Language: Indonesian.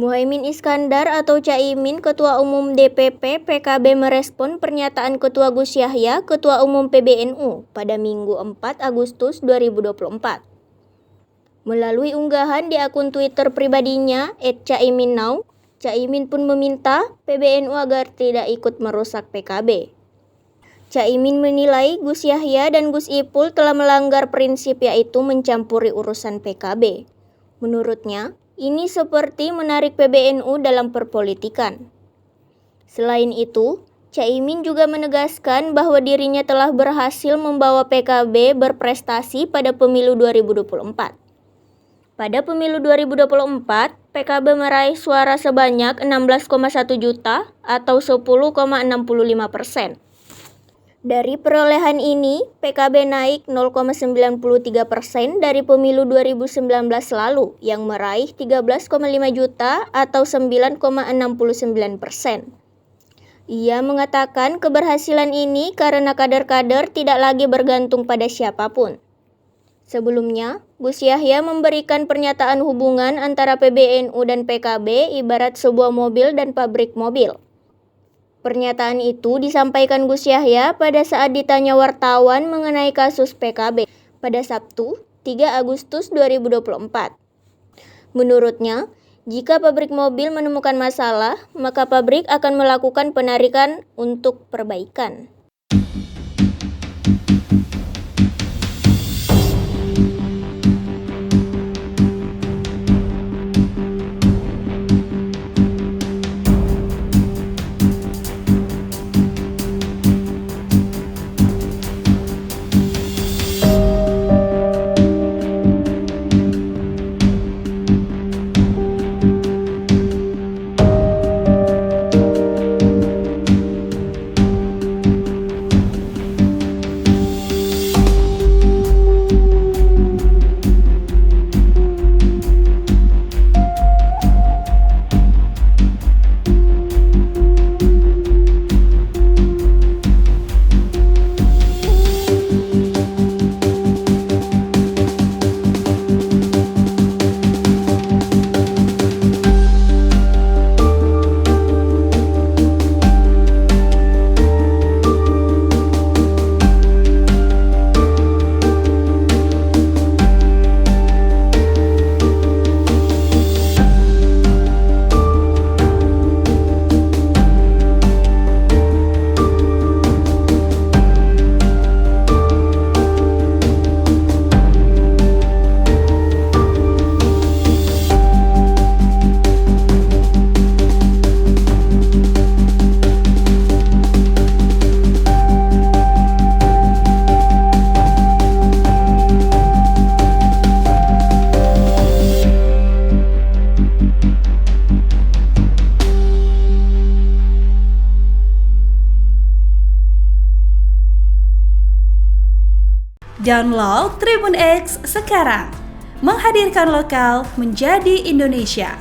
Muhaimin Iskandar atau Caimin, Ketua Umum DPP PKB merespon pernyataan Ketua Gus Yahya, Ketua Umum PBNU, pada Minggu 4 Agustus 2024. Melalui unggahan di akun Twitter pribadinya @caiminnow, Caimin pun meminta PBNU agar tidak ikut merusak PKB. Caimin menilai Gus Yahya dan Gus Ipul telah melanggar prinsip, yaitu mencampuri urusan PKB. Menurutnya, ini seperti menarik PBNU dalam perpolitikan. Selain itu, Caimin juga menegaskan bahwa dirinya telah berhasil membawa PKB berprestasi pada pemilu 2024. Pada pemilu 2024, PKB meraih suara sebanyak 16,1 juta atau 10,65%. Dari perolehan ini, PKB naik 0,93% dari pemilu 2019 lalu yang meraih 13,5 juta atau 9,69%. Ia mengatakan keberhasilan ini karena kader-kader tidak lagi bergantung pada siapapun. Sebelumnya, Gus Yahya memberikan pernyataan hubungan antara PBNU dan PKB ibarat sebuah mobil dan pabrik mobil. Pernyataan itu disampaikan Gus Yahya pada saat ditanya wartawan mengenai kasus PKB pada Sabtu, 3 Agustus 2024. Menurutnya, jika pabrik mobil menemukan masalah, maka pabrik akan melakukan penarikan untuk perbaikan. Download Tribun X sekarang, menghadirkan lokal menjadi Indonesia.